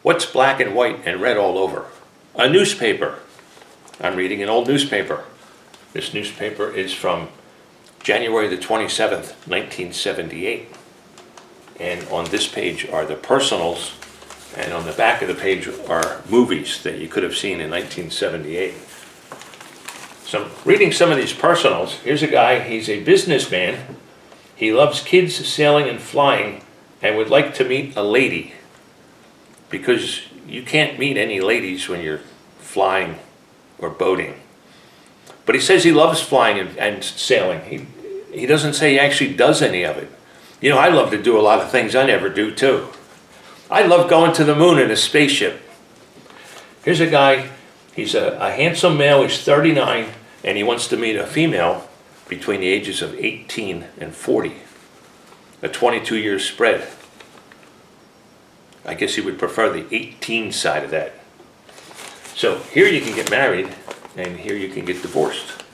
What's black and white and red all over? A newspaper. I'm reading an old newspaper. This newspaper is from January the 27th, 1978. And on this page are the personals, and on the back of the page are movies that you could have seen in 1978. So I'm reading some of these personals. Here's a guy, he's a businessman. He loves kids, sailing, and flying, and would like to meet a lady. Because you can't meet any ladies when you're flying or boating. But he says he loves flying and sailing. He doesn't say he actually does any of it. You know, I love to do a lot of things I never do too. I love going to the moon in a spaceship. Here's a guy, he's a handsome male, he's 39, and he wants to meet a female between the ages of 18 and 40. A 22-year spread. I guess he would prefer the 18 side of that. So here you can get married, and here you can get divorced.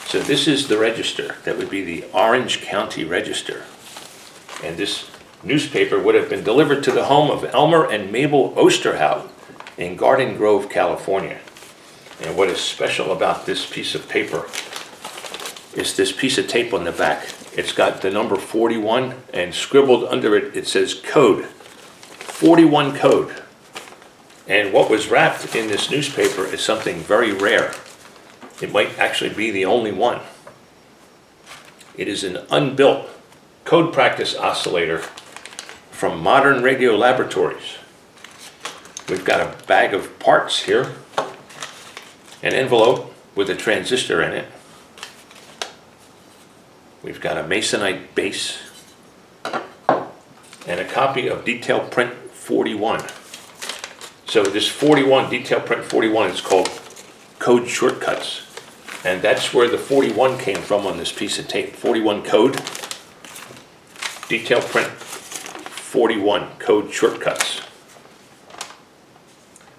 So this is the register. That would be the Orange County Register. And this newspaper would have been delivered to the home of Elmer and Mabel Osterhout in Garden Grove, California. And what is special about this piece of paper is this piece of tape on the back. It's got the number 41, and scribbled under it, it says code. 41 code. And what was wrapped in this newspaper is something very rare. It might actually be the only one. It is an unbuilt code practice oscillator from Modern Radio Laboratories. We've got a bag of parts here, an envelope with a transistor in it. We've got a masonite base and a copy of detail print 41. So this 41, detail print 41, is called Code Shortcuts. And that's where the 41 came from on this piece of tape. 41 code, detail print 41, Code Shortcuts.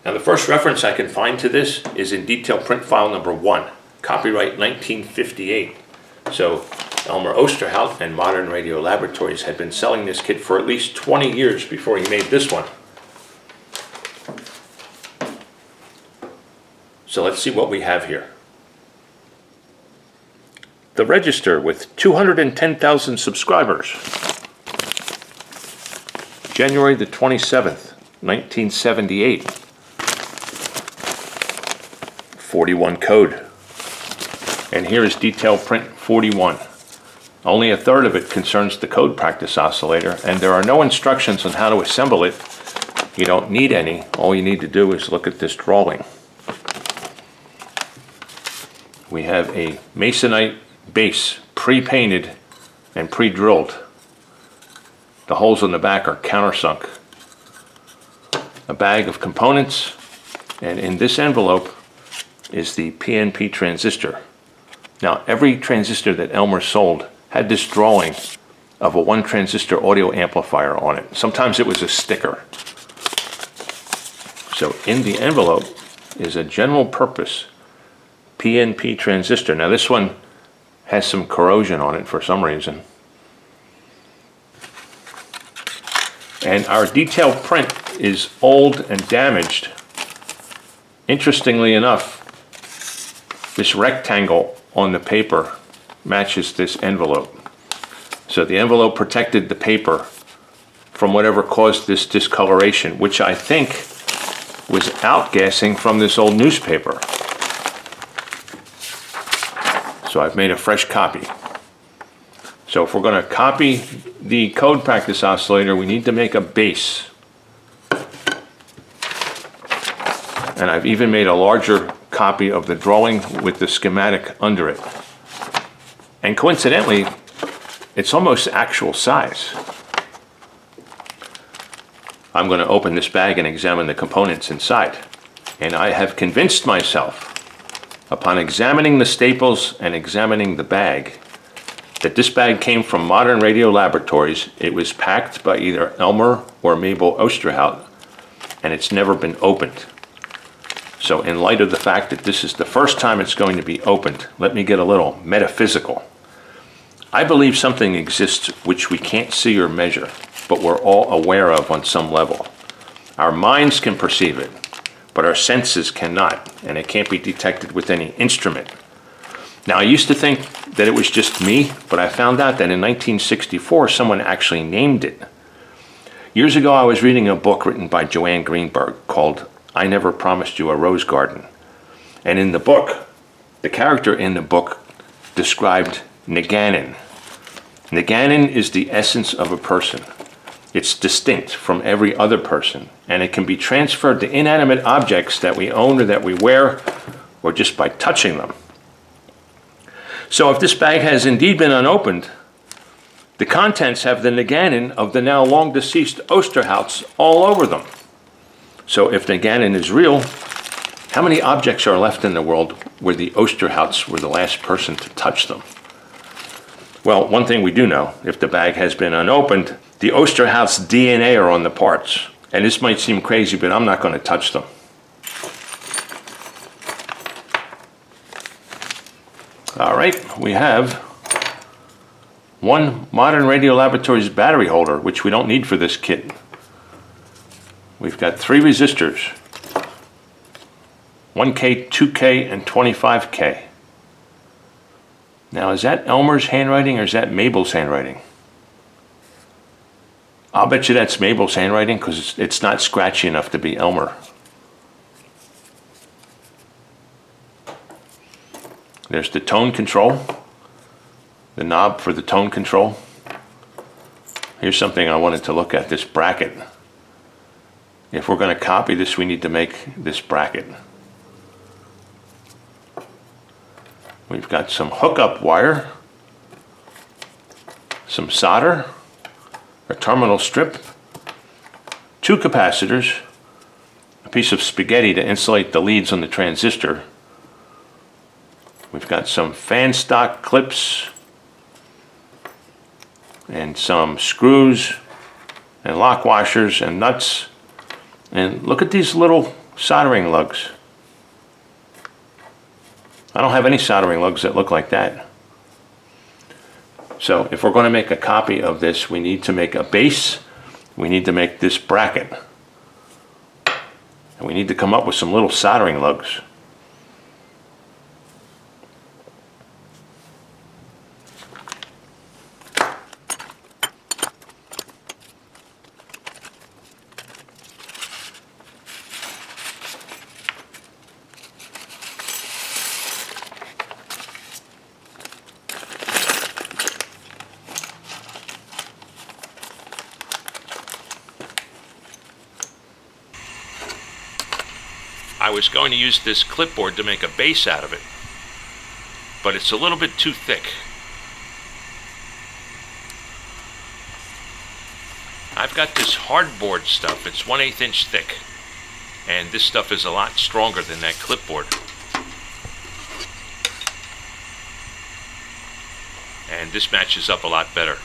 Now the first reference I can find to this is in detail print file number 1, copyright 1958. So Elmer Osterhout and Modern Radio Laboratories had been selling this kit for at least 20 years before he made this one. So let's see what we have here. The register with 210,000 subscribers. January the 27th, 1978. 41 code. And here is detail print 41. Only a third of it concerns the code practice oscillator, and there are no instructions on how to assemble it. You don't need any. All you need to do is look at this drawing. We have a masonite base, pre-painted and pre-drilled. The holes on the back are countersunk. A bag of components, and in this envelope is the PNP transistor. Now, every transistor that Elmer sold had this drawing of a one transistor audio amplifier on it. Sometimes it was a sticker. So in the envelope is a general purpose PNP transistor. Now this one has some corrosion on it for some reason. And our detail print is old and damaged. Interestingly enough, this rectangle on the paper matches this envelope. So the envelope protected the paper from whatever caused this discoloration, which I think was outgassing from this old newspaper. So I've made a fresh copy. So if we're going to copy the code practice oscillator, we need to make a base. And I've even made a larger copy of the drawing with the schematic under it. And coincidentally, it's almost actual size. I'm going to open this bag and examine the components inside. And I have convinced myself, upon examining the staples and examining the bag, that this bag came from Modern Radio Laboratories. It was packed by either Elmer or Mabel Osterhout, and it's never been opened. So in light of the fact that this is the first time it's going to be opened, let me get a little metaphysical. I believe something exists which we can't see or measure, but we're all aware of on some level. Our minds can perceive it, but our senses cannot, and it can't be detected with any instrument. Now, I used to think that it was just me, but I found out that in 1964, someone actually named it. Years ago, I was reading a book written by Joanne Greenberg called I Never Promised You a Rose Garden. And in the book, the character in the book described Naganin. Naganin is the essence of a person. It's distinct from every other person, and it can be transferred to inanimate objects that we own or that we wear, or just by touching them. So if this bag has indeed been unopened, the contents have the Naganin of the now long deceased Osterhoutz all over them. So if Naganin is real, how many objects are left in the world where the Osterhoutz were the last person to touch them? Well, one thing we do know, if the bag has been unopened, the Osterhoutz DNA are on the parts. And this might seem crazy, but I'm not going to touch them. All right, we have one Modern Radio Laboratories battery holder, which we don't need for this kit. We've got 3 resistors, 1K, 2K, and 25K. Now, is that Elmer's handwriting or is that Mabel's handwriting? I'll bet you that's Mabel's handwriting because it's not scratchy enough to be Elmer. There's the tone control, the knob for the tone control. Here's something I wanted to look at, this bracket. If we're going to copy this, we need to make this bracket. We've got some hookup wire, some solder, a terminal strip, 2 capacitors, a piece of spaghetti to insulate the leads on the transistor. We've got some fan stock clips and some screws and lock washers and nuts. And look at these little soldering lugs. I don't have any soldering lugs that look like that. So if we're going to make a copy of this, we need to make a base. We need to make this bracket. And we need to come up with some little soldering lugs. I was going to use this clipboard to make a base out of it, but it's a little bit too thick. I've got this hardboard stuff, it's 1/8 inch thick, and this stuff is a lot stronger than that clipboard. And this matches up a lot better.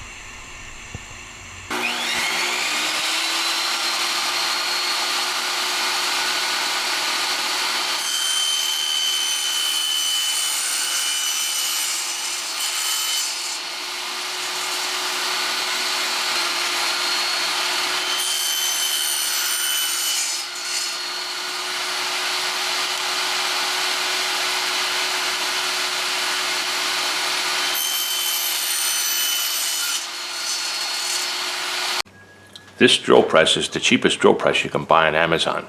This drill press is the cheapest drill press you can buy on Amazon.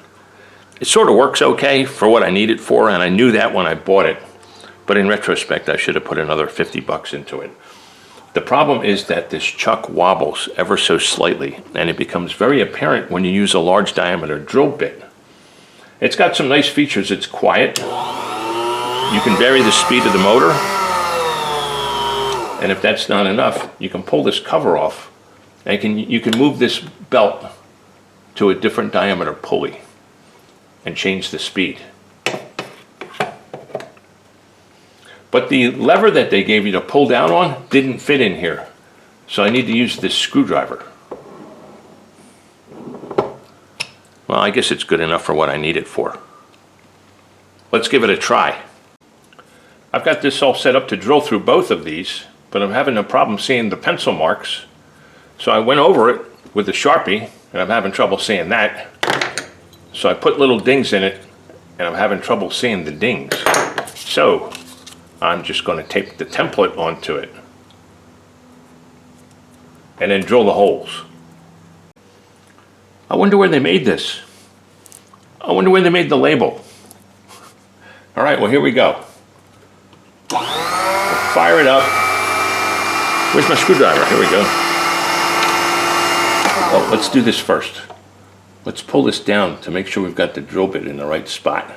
It sort of works okay for what I need it for, and I knew that when I bought it. But in retrospect, I should have put another 50 bucks into it. The problem is that this chuck wobbles ever so slightly, and it becomes very apparent when you use a large diameter drill bit. It's got some nice features. It's quiet. You can vary the speed of the motor. And if that's not enough, you can pull this cover off. And you can move this belt to a different diameter pulley and change the speed. But the lever that they gave you to pull down on didn't fit in here. So I need to use this screwdriver. Well, I guess it's good enough for what I need it for. Let's give it a try. I've got this all set up to drill through both of these, but I'm having a problem seeing the pencil marks. So I went over it with a Sharpie, and I'm having trouble seeing that. So I put little dings in it, and I'm having trouble seeing the dings. So I'm just going to tape the template onto it and then drill the holes. I wonder where they made this. I wonder where they made the label. All right, well, here we go. We'll fire it up. Where's my screwdriver? Here we go. Oh, let's do this first. Let's pull this down to make sure we've got the drill bit in the right spot.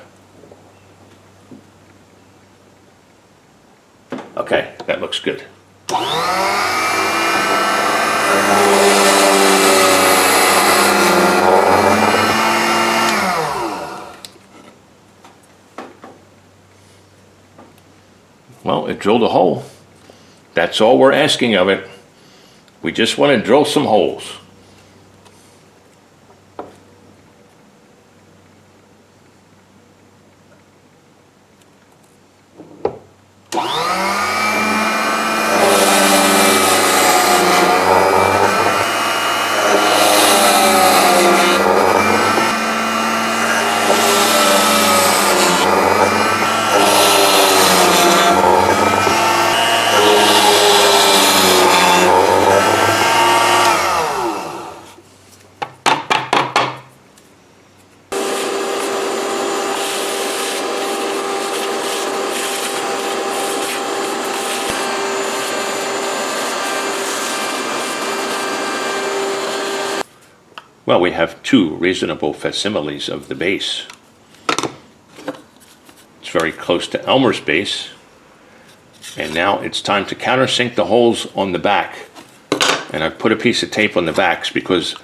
Okay, that looks good. Well, it drilled a hole. That's all we're asking of it. We just want to drill some holes. Well, we have two reasonable facsimiles of the base. It's very close to Elmer's base. And now it's time to countersink the holes on the back. And I've put a piece of tape on the backs because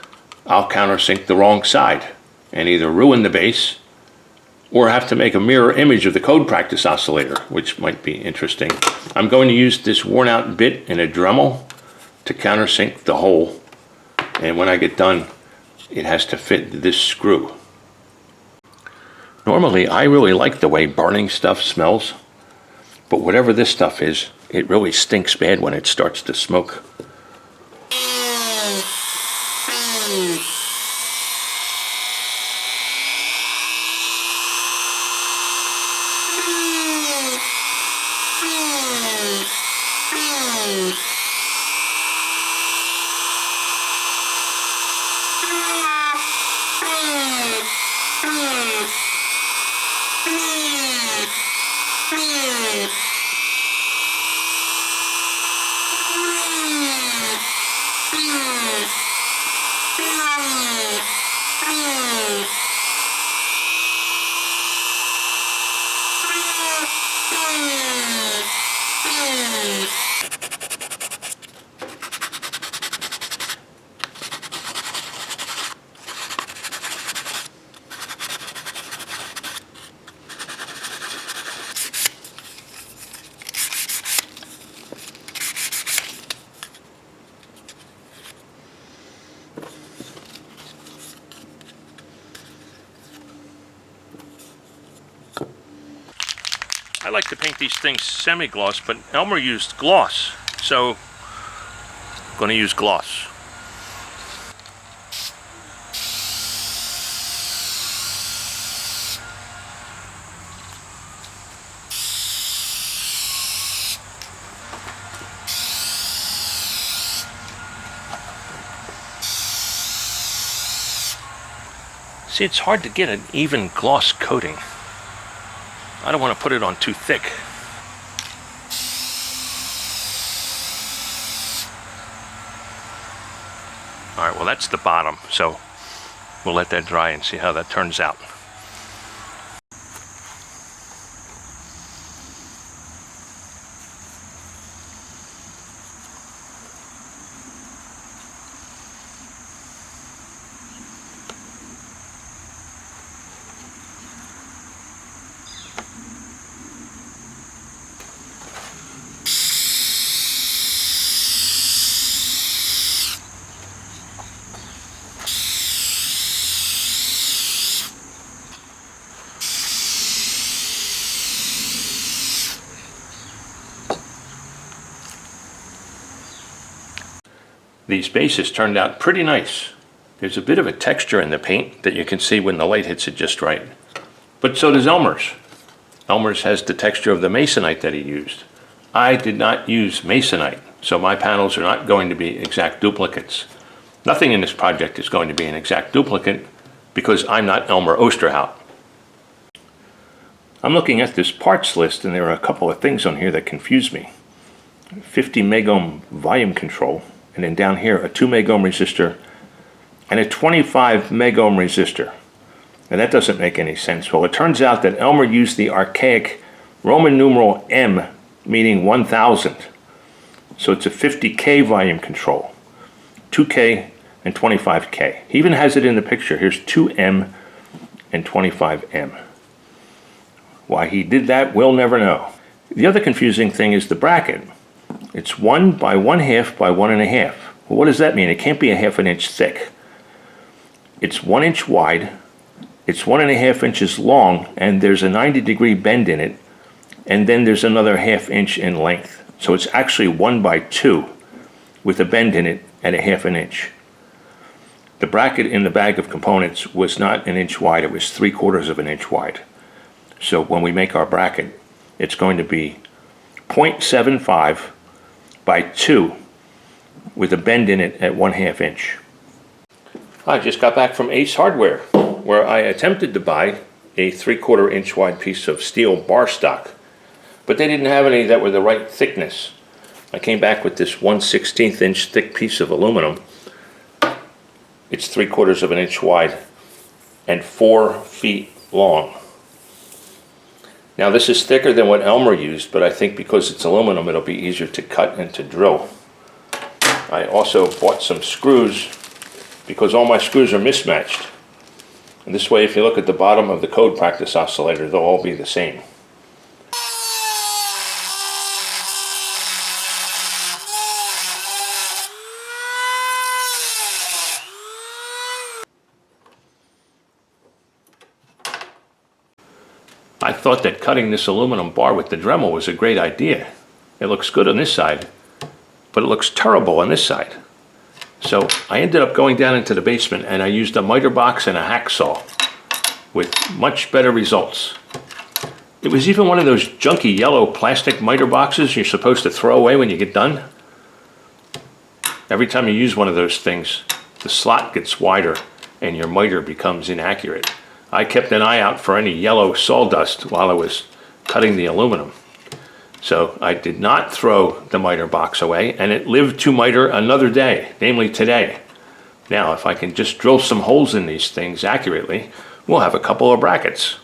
I'll countersink the wrong side and either ruin the base or have to make a mirror image of the code practice oscillator, which might be interesting. I'm going to use this worn out bit in a Dremel to countersink the hole. And when I get done, it has to fit this screw. Normally, I really like the way burning stuff smells, but whatever this stuff is, it really stinks bad when it starts to smoke. I like to paint these things semi-gloss, but Elmer used gloss, so I'm going to use gloss. See, it's hard to get an even gloss coating. I don't want to put it on too thick. All right, well, that's the bottom, so we'll let that dry and see how that turns out. These bases turned out pretty nice. There's a bit of a texture in the paint that you can see when the light hits it just right. But so does Elmer's. Elmer's has the texture of the masonite that he used. I did not use masonite, so my panels are not going to be exact duplicates. Nothing in this project is going to be an exact duplicate because I'm not Elmer Osterhout. I'm looking at this parts list and there are a couple of things on here that confuse me. 50 megohm volume control, and then down here a 2 megohm resistor and a 25 megohm resistor. And that doesn't make any sense. Well, it turns out that Elmer used the archaic Roman numeral M, meaning 1000. So it's a 50K volume control, 2K and 25K. He even has it in the picture. Here's 2M and 25M. Why he did that, we'll never know. The other confusing thing is the bracket. It's 1 by 1/2 by 1.5. Well, what does that mean? It can't be a 1/2 inch thick. It's 1 inch wide, it's 1.5 inches long, and there's a 90-degree bend in it, and then there's another 1/2 inch in length. So it's actually 1 by 2 with a bend in it at a 1/2 inch. The bracket in the bag of components was not 1 inch wide, it was 3/4 of an inch wide. So when we make our bracket, it's going to be 0.75 by 2 with a bend in it at 1/2 inch. I just got back from Ace Hardware, where I attempted to buy a 3/4 inch wide piece of steel bar stock, but they didn't have any that were the right thickness. I came back with this 1/16 inch thick piece of aluminum. It's 3/4 of an inch wide and 4 feet long. Now this is thicker than what Elmer used, but I think because it's aluminum it'll be easier to cut and to drill. I also bought some screws because all my screws are mismatched. And this way, if you look at the bottom of the code practice oscillator, they'll all be the same. I thought that cutting this aluminum bar with the Dremel was a great idea. It looks good on this side, but it looks terrible on this side. So I ended up going down into the basement and I used a miter box and a hacksaw with much better results. It was even one of those junky yellow plastic miter boxes you're supposed to throw away when you get done. Every time you use one of those things, the slot gets wider and your miter becomes inaccurate. I kept an eye out for any yellow sawdust while I was cutting the aluminum. So I did not throw the miter box away, and it lived to miter another day, namely today. Now, if I can just drill some holes in these things accurately, we'll have a couple of brackets.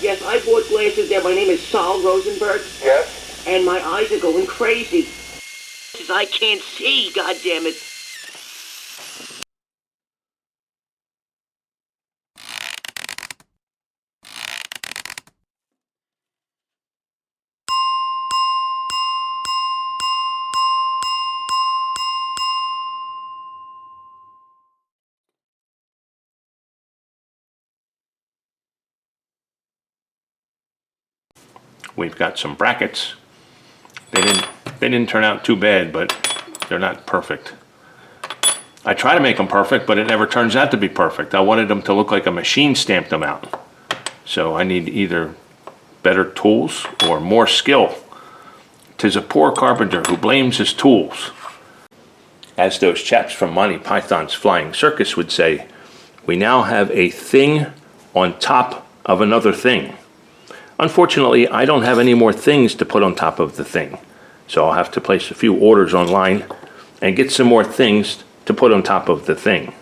Yes, I bought glasses there. My name is Saul Rosenberg. Yes? And my eyes are going crazy. I can't see, goddammit. We've got some brackets. They didn't turn out too bad, but they're not perfect. I try to make them perfect, but it never turns out to be perfect. I wanted them to look like a machine stamped them out. So I need either better tools or more skill. 'Tis a poor carpenter who blames his tools. As those chaps from Monty Python's Flying Circus would say, we now have a thing on top of another thing. Unfortunately, I don't have any more things to put on top of the thing. So I'll have to place a few orders online and get some more things to put on top of the thing.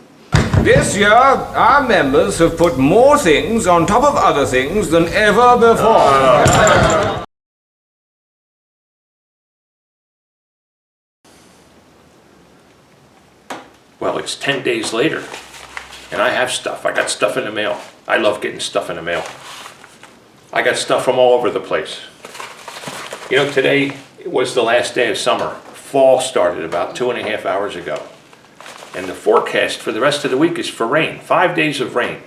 This year, our members have put more things on top of other things than ever before. Well, it's 10 days later, and I have stuff. I got stuff in the mail. I love getting stuff in the mail. I got stuff from all over the place. You know, today was the last day of summer. Fall started about 2.5 hours ago. And the forecast for the rest of the week is for rain, 5 days of rain.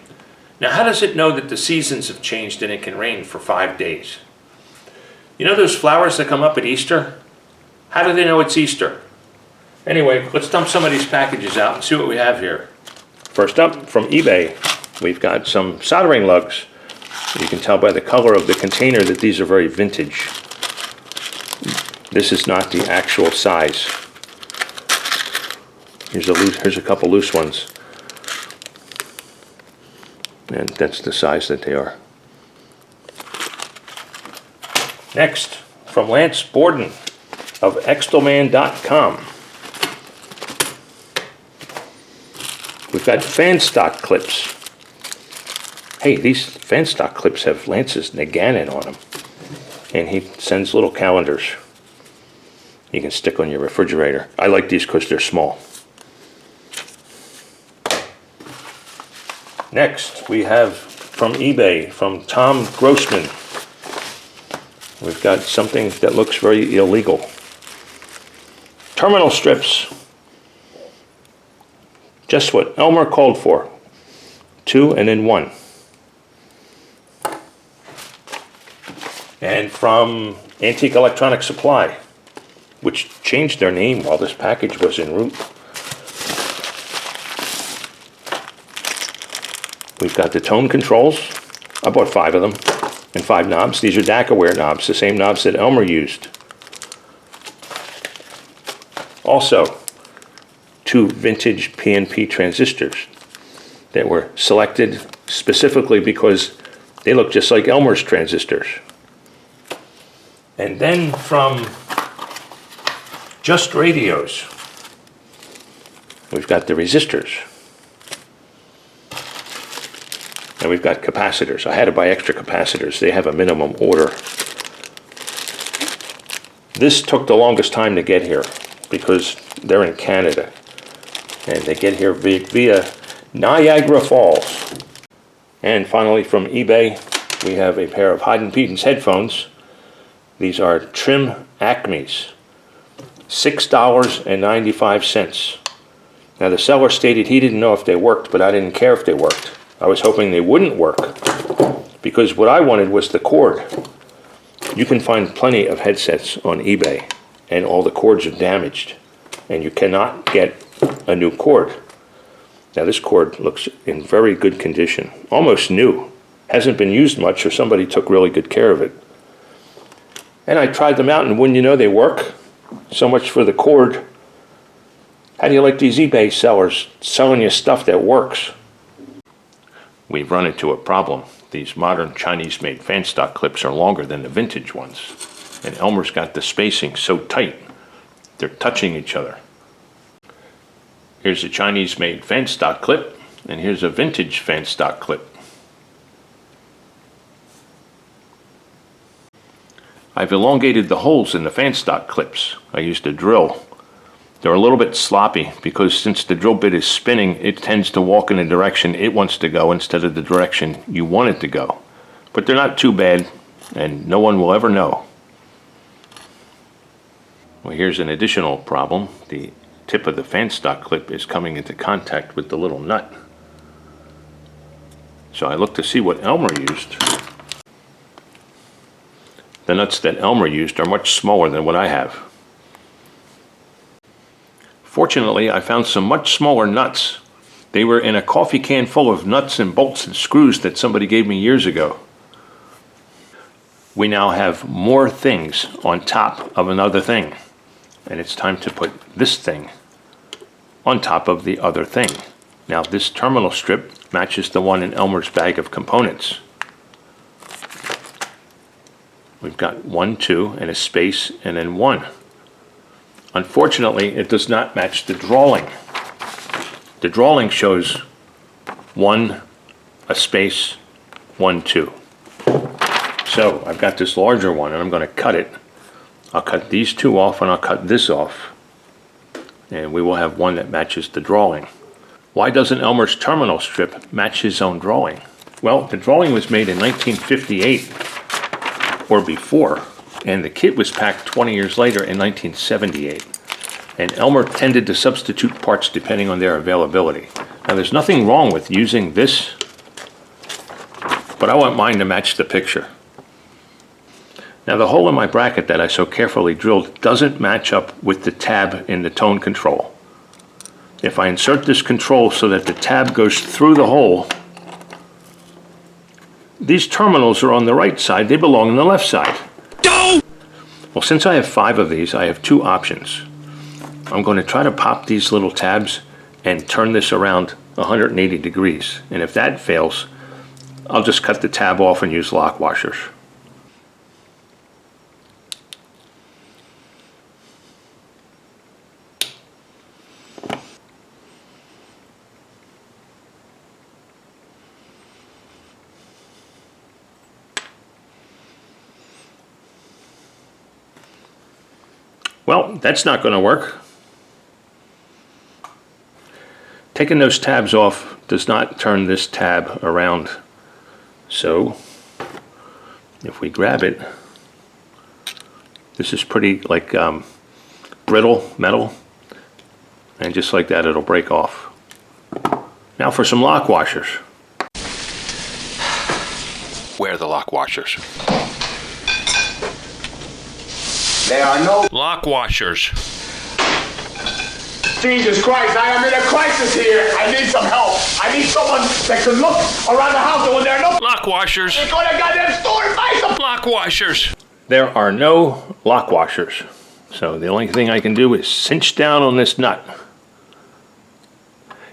Now, how does it know that the seasons have changed and it can rain for 5 days? You know those flowers that come up at Easter? How do they know it's Easter? Anyway, let's dump some of these packages out and see what we have here. First up, from eBay, we've got some soldering lugs. You can tell by the color of the container that these are very vintage. This is not the actual size. Here's a couple loose ones. And that's the size that they are. Next, from Lance Borden of extelman.com. We've got fan stock clips. Hey, these fan stock clips have Lance's Naganin on them. And he sends little calendars you can stick on your refrigerator. I like these because they're small. Next, we have from eBay, from Tom Grossman. We've got something that looks very illegal. Terminal strips. Just what Elmer called for. 2 and then 1. And from Antique Electronic Supply, which changed their name while this package was en route. We've got the tone controls. I bought 5 of them and 5 knobs. These are DAC-aware knobs, the same knobs that Elmer used. Also, 2 vintage PNP transistors that were selected specifically because they look just like Elmer's transistors. And then from Just Radios, we've got the resistors. And we've got capacitors. I had to buy extra capacitors. They have a minimum order. This took the longest time to get here because they're in Canada. And they get here via Niagara Falls. And finally from eBay, we have a pair of Haydn Peetens headphones. These are Trim Acmes, $6.95. Now the seller stated he didn't know if they worked, but I didn't care if they worked. I was hoping they wouldn't work because what I wanted was the cord. You can find plenty of headsets on eBay and all the cords are damaged and you cannot get a new cord. Now this cord looks in very good condition, almost new. Hasn't been used much or somebody took really good care of it. And I tried them out and wouldn't you know they work? So much for the cord. How do you like these eBay sellers selling you stuff that works? We've run into a problem. These modern Chinese-made fan stock clips are longer than the vintage ones. And Elmer's got the spacing so tight, they're touching each other. Here's a Chinese-made fan stock clip, and here's a vintage fan stock clip. I've elongated the holes in the fan stock clips. I used a drill. They're a little bit sloppy because since the drill bit is spinning, it tends to walk in the direction it wants to go instead of the direction you want it to go. But they're not too bad, and no one will ever know. Well, here's an additional problem. The tip of the fan stock clip is coming into contact with the little nut. So I looked to see what Elmer used. The nuts that Elmer used are much smaller than what I have. Fortunately, I found some much smaller nuts. They were in a coffee can full of nuts and bolts and screws that somebody gave me years ago. We now have more things on top of another thing. And it's time to put this thing on top of the other thing. Now this terminal strip matches the one in Elmer's bag of components. We've got 1, 2, and a space, and then 1. Unfortunately, it does not match the drawing. The drawing shows 1, a space, 1, 2. So I've got this larger one, and I'm going to cut it. I'll cut these 2 off, and I'll cut this off. and we will have one that matches the drawing. Why doesn't Elmer's terminal strip match his own drawing? Well, the drawing was made in 1958 or before, and the kit was packed 20 years later in 1978. And Elmer tended to substitute parts depending on their availability. Now, there's nothing wrong with using this, but I want mine to match the picture. Now, the hole in my bracket that I so carefully drilled doesn't match up with the tab in the tone control. If I insert this control so that the tab goes through the hole, these terminals are on the right side, they belong on the left side. Well, since I have 5 of these, I have 2 options. I'm going to try to pop these little tabs and turn this around 180 degrees. And if that fails, I'll just cut the tab off and use lock washers. Well, that's not going to work. Taking those tabs off does not turn this tab around. So, if we grab it, this is pretty like brittle metal, and just like that it'll break off. Now for some lock washers. Where are the lock washers? There are no Lock washers. Jesus Christ, I am in a crisis here. I need some help. I need someone that can look around the house, and when there are no Lock washers. go to the goddamn store and buy some. Lock washers. There are no lock washers. So the only thing I can do is cinch down on this nut.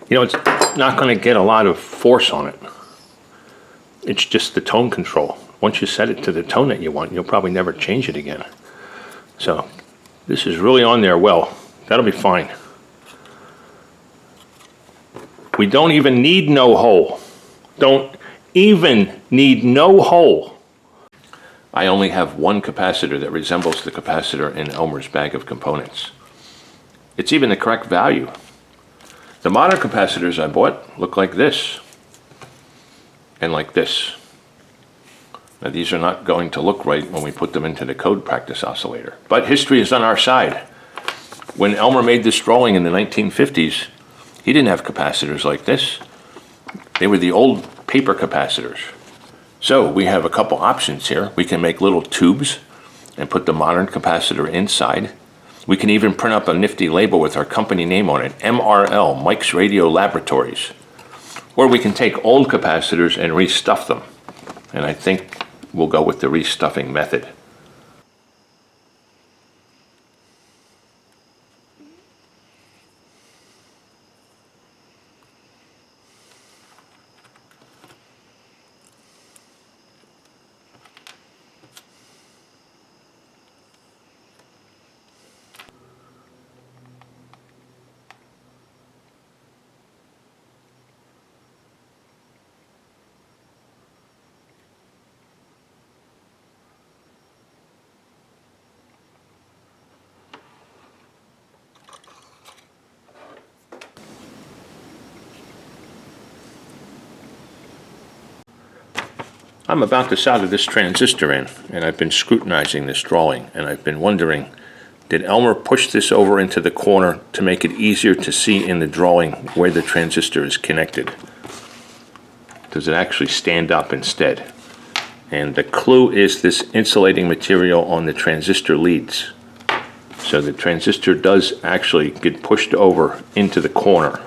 You know, it's not going to get a lot of force on it. It's just the tone control. Once you set it to the tone that you want, you'll probably never change it again. So this is really on there well. That'll be fine. We don't even need no hole. Don't even need no hole. I only have one capacitor that resembles the capacitor in Elmer's bag of components. It's even the correct value. The modern capacitors I bought look like this and like this. Now, these are not going to look right when we put them into the code practice oscillator. But history is on our side. When Elmer made this drawing in the 1950s, he didn't have capacitors like this. They were the old paper capacitors. So we have a couple options here. We can make little tubes and put the modern capacitor inside. We can even print up a nifty label with our company name on it, MRL, Mike's Radio Laboratories. Or we can take old capacitors and restuff them. And I think we'll go with the restuffing method. I'm about to solder this transistor in, and I've been scrutinizing this drawing, and I've been wondering, did Elmer push this over into the corner to make it easier to see in the drawing where the transistor is connected? Does it actually stand up instead? And the clue is this insulating material on the transistor leads. So the transistor does actually get pushed over into the corner.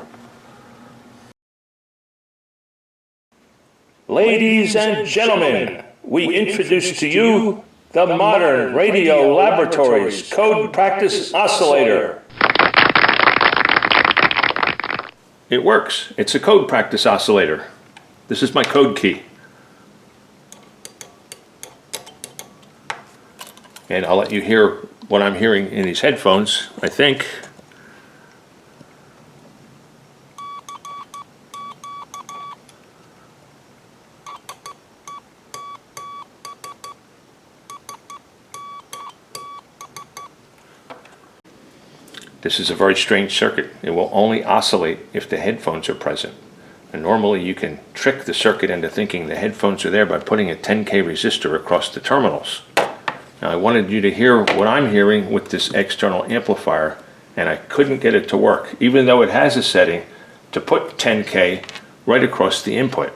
Ladies and gentlemen, we introduce to you the modern Radio Laboratories Code Practice Oscillator. It works. It's a code practice oscillator. This is my code key. And I'll let you hear what I'm hearing in these headphones, I think. This is a very strange circuit. It will only oscillate if the headphones are present. And normally you can trick the circuit into thinking the headphones are there by putting a 10K resistor across the terminals. Now I wanted you to hear what I'm hearing with this external amplifier, and I couldn't get it to work, even though it has a setting to put 10K right across the input.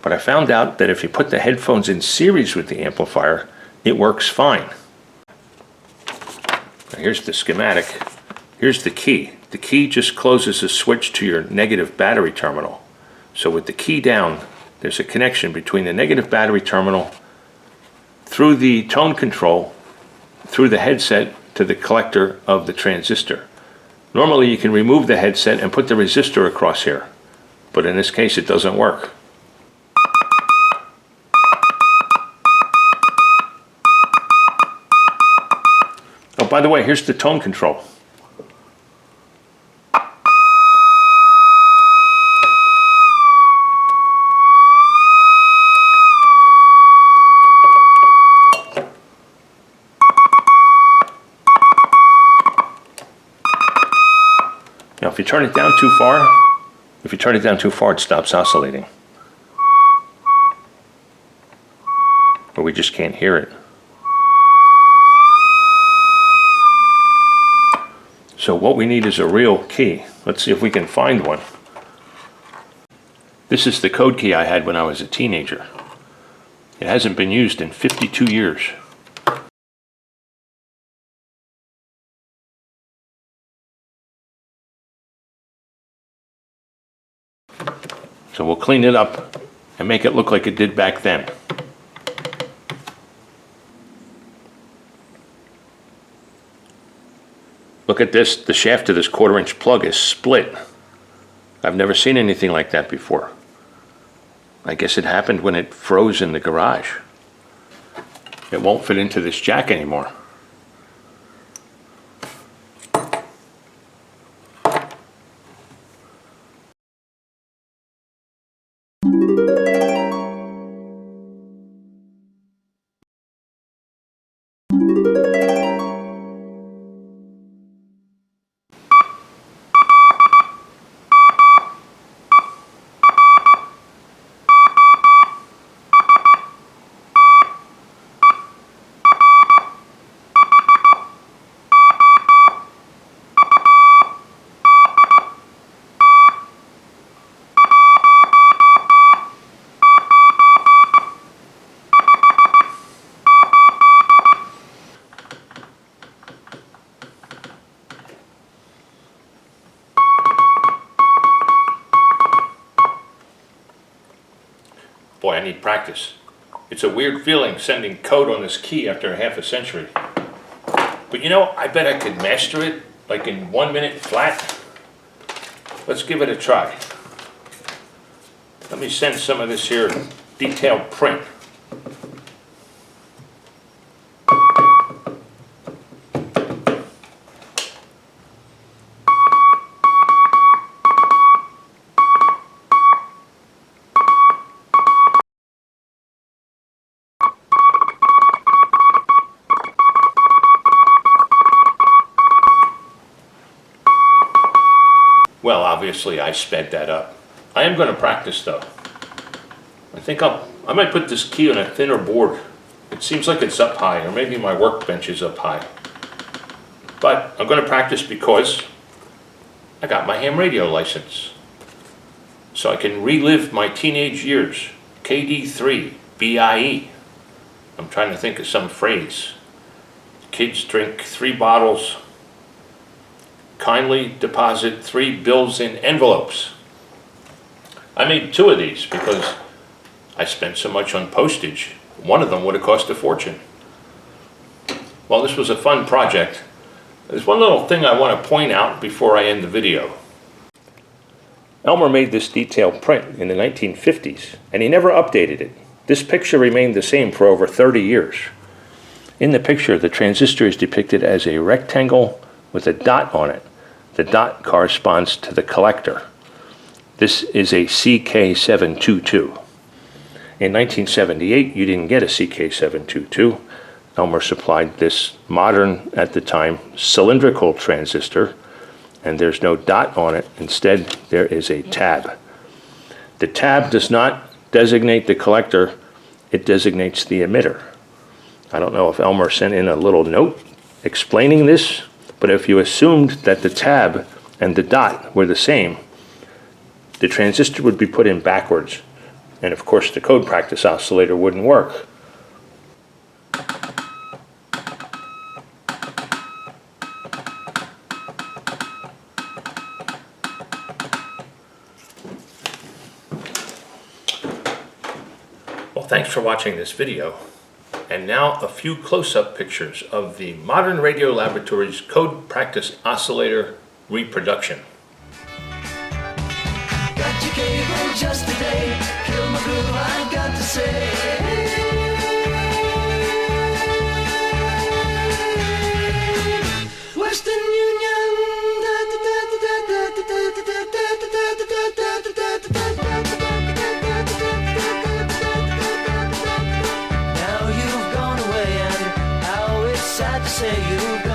But I found out that if you put the headphones in series with the amplifier, it works fine. Now here's the schematic. Here's the key. The key just closes a switch to your negative battery terminal. So with the key down, there's a connection between the negative battery terminal through the tone control, through the headset to the collector of the transistor. Normally you can remove the headset and put the resistor across here, but in this case it doesn't work. Oh, by the way, here's the tone control. Now, if you turn it down too far, it stops oscillating. Or we just can't hear it. So what we need is a real key. Let's see if we can find one. This is the code key I had when I was a teenager. It hasn't been used in 52 years. So we'll clean it up and make it look like it did back then. Look at this, the shaft of this 1/4-inch plug is split. I've never seen anything like that before. I guess it happened when it froze in the garage. It won't fit into this jack anymore. Boy, I need practice. It's a weird feeling sending code on this key after half a century. But you know, I bet I could master it, like in 1 minute flat. Let's give it a try. Let me send some of this here detailed print. Well, obviously I sped that up. I am going to practice though. I think I might put this key on a thinner board. It seems like it's up high, or maybe my workbench is up high. But I'm going to practice because I got my ham radio license. So I can relive my teenage years. KD3, BIE. I'm trying to think of some phrase. Kids drink 3 bottles. Kindly deposit 3 bills in envelopes. I made 2 of these because I spent so much on postage. One of them would have cost a fortune. Well, this was a fun project. There's one little thing I want to point out before I end the video. Elmer made this detailed print in the 1950s, and he never updated it. This picture remained the same for over 30 years. In the picture, the transistor is depicted as a rectangle with a dot on it. The dot corresponds to the collector. This is a CK722. In 1978, you didn't get a CK722. Elmer supplied this modern, at the time, cylindrical transistor, and there's no dot on it. Instead, there is a tab. The tab does not designate the collector, it designates the emitter. I don't know if Elmer sent in a little note explaining this, but if you assumed that the tab and the dot were the same, the transistor would be put in backwards, and of course the code practice oscillator wouldn't work. Well, thanks for watching this video. And now a few close-up pictures of the modern Radio Laboratories code practice oscillator reproduction. Got your cable just today, kill my groove, I've got to say. Western Union. Now you've gone away, and how it's sad to say you've gone.